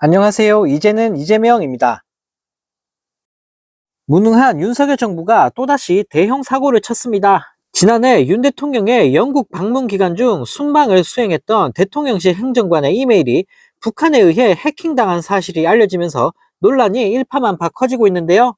안녕하세요. 이제는 이재명입니다. 무능한 윤석열 정부가 또다시 대형 사고를 쳤습니다. 지난해 윤 대통령의 영국 방문 기간 중 순방을 수행했던 대통령실 행정관의 이메일이 북한에 의해 해킹당한 사실이 알려지면서 논란이 일파만파 커지고 있는데요.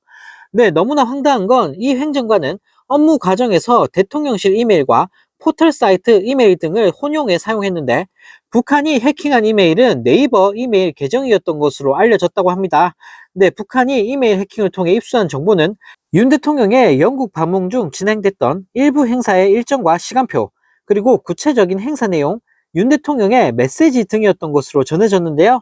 네, 너무나 황당한 건 이 행정관은 업무 과정에서 대통령실 이메일과 포털 사이트 이메일 등을 혼용해 사용했는데 북한이 해킹한 이메일은 네이버 이메일 계정이었던 것으로 알려졌다고 합니다. 네, 북한이 이메일 해킹을 통해 입수한 정보는 윤 대통령의 영국 방문 중 진행됐던 일부 행사의 일정과 시간표, 그리고 구체적인 행사 내용, 윤 대통령의 메시지 등이었던 것으로 전해졌는데요.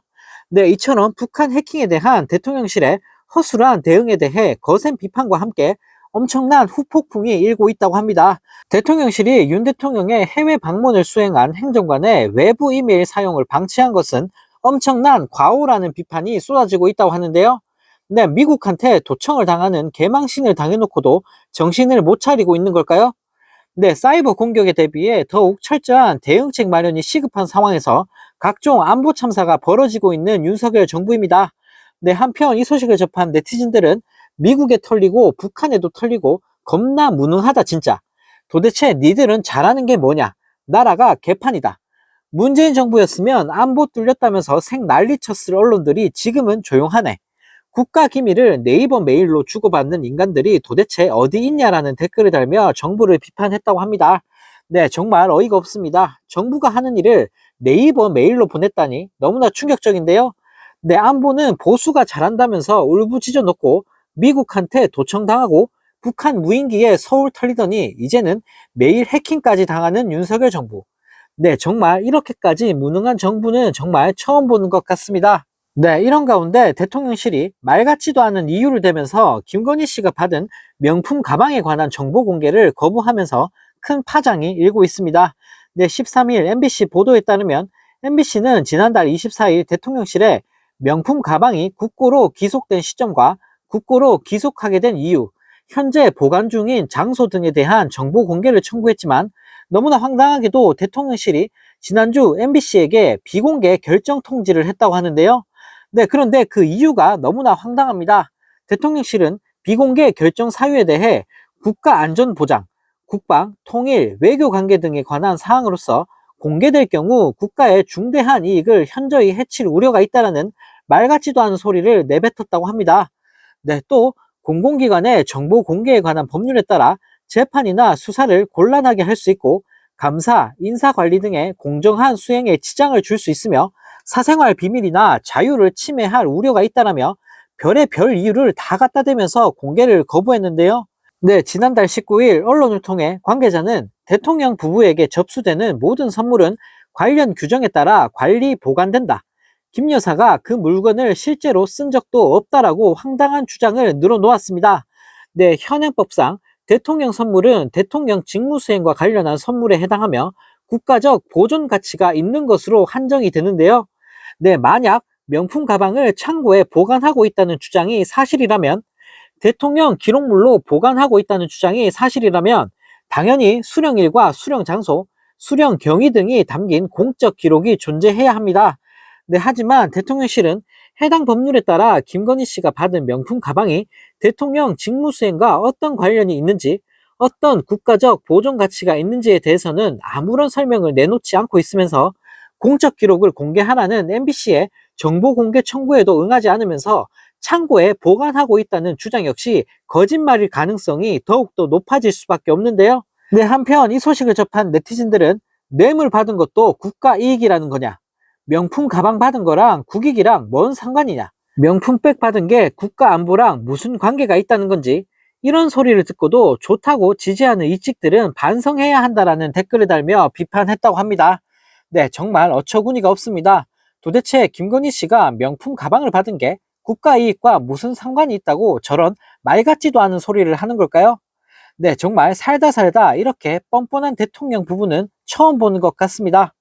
네, 이처럼 북한 해킹에 대한 대통령실의 허술한 대응에 대해 거센 비판과 함께 엄청난 후폭풍이 일고 있다고 합니다. 대통령실이 윤 대통령의 해외 방문을 수행한 행정관의 외부 이메일 사용을 방치한 것은 엄청난 과오라는 비판이 쏟아지고 있다고 하는데요. 네, 미국한테 도청을 당하는 개망신을 당해놓고도 정신을 못 차리고 있는 걸까요? 네, 사이버 공격에 대비해 더욱 철저한 대응책 마련이 시급한 상황에서 각종 안보 참사가 벌어지고 있는 윤석열 정부입니다. 네, 한편 이 소식을 접한 네티즌들은 미국에 털리고 북한에도 털리고 겁나 무능하다 진짜. 도대체 니들은 잘하는 게 뭐냐? 나라가 개판이다. 문재인 정부였으면 안보 뚫렸다면서 생 난리 쳤을 언론들이 지금은 조용하네. 국가 기밀을 네이버 메일로 주고받는 인간들이 도대체 어디 있냐라는 댓글을 달며 정부를 비판했다고 합니다. 네, 정말 어이가 없습니다. 정부가 하는 일을 네이버 메일로 보냈다니 너무나 충격적인데요. 네, 안보는 보수가 잘한다면서 울부짖어 놓고 미국한테 도청당하고 북한 무인기에 서울 털리더니 이제는 메일 해킹까지 당하는 윤석열 정부. 네, 정말 이렇게까지 무능한 정부는 정말 처음 보는 것 같습니다. 네, 이런 가운데 대통령실이 말 같지도 않은 이유를 대면서 김건희 씨가 받은 명품 가방에 관한 정보 공개를 거부하면서 큰 파장이 일고 있습니다. 네, 13일 MBC 보도에 따르면 MBC는 지난달 24일 대통령실에 명품 가방이 국고로 기속된 시점과 국고로 기속하게 된 이유, 현재 보관 중인 장소 등에 대한 정보 공개를 청구했지만 너무나 황당하게도 대통령실이 지난주 MBC에게 비공개 결정 통지를 했다고 하는데요. 네, 그런데 그 이유가 너무나 황당합니다. 대통령실은 비공개 결정 사유에 대해 국가안전보장, 국방, 통일, 외교관계 등에 관한 사항으로서 공개될 경우 국가의 중대한 이익을 현저히 해칠 우려가 있다는 말 같지도 않은 소리를 내뱉었다고 합니다. 네, 또 공공기관의 정보 공개에 관한 법률에 따라 재판이나 수사를 곤란하게 할 수 있고 감사, 인사관리 등의 공정한 수행에 지장을 줄 수 있으며 사생활 비밀이나 자유를 침해할 우려가 있다라며 별의 별 이유를 다 갖다 대면서 공개를 거부했는데요. 네, 지난달 19일 언론을 통해 관계자는 대통령 부부에게 접수되는 모든 선물은 관련 규정에 따라 관리 보관된다. 김 여사가 그 물건을 실제로 쓴 적도 없다라고 황당한 주장을 늘어놓았습니다. 네, 현행법상 대통령 선물은 대통령 직무수행과 관련한 선물에 해당하며 국가적 보존 가치가 있는 것으로 한정이 되는데요. 네, 만약 명품 가방을 창고에 보관하고 있다는 주장이 사실이라면, 대통령 기록물로 보관하고 있다는 주장이 사실이라면 당연히 수령일과 수령 장소, 수령 경위 등이 담긴 공적 기록이 존재해야 합니다. 네, 하지만 대통령실은 해당 법률에 따라 김건희 씨가 받은 명품 가방이 대통령 직무수행과 어떤 관련이 있는지, 어떤 국가적 보존 가치가 있는지에 대해서는 아무런 설명을 내놓지 않고 있으면서 공적 기록을 공개하라는 MBC의 정보 공개 청구에도 응하지 않으면서 창고에 보관하고 있다는 주장 역시 거짓말일 가능성이 더욱더 높아질 수밖에 없는데요. 네, 한편 이 소식을 접한 네티즌들은 뇌물 받은 것도 국가 이익이라는 거냐? 명품 가방 받은 거랑 국익이랑 뭔 상관이냐? 명품백 받은 게 국가 안보랑 무슨 관계가 있다는 건지 이런 소리를 듣고도 좋다고 지지하는 이찍들은 반성해야 한다라는 댓글을 달며 비판했다고 합니다. 네, 정말 어처구니가 없습니다. 도대체 김건희 씨가 명품 가방을 받은 게 국가 이익과 무슨 상관이 있다고 저런 말 같지도 않은 소리를 하는 걸까요? 네, 정말 살다 살다 이렇게 뻔뻔한 대통령 부부는 처음 보는 것 같습니다.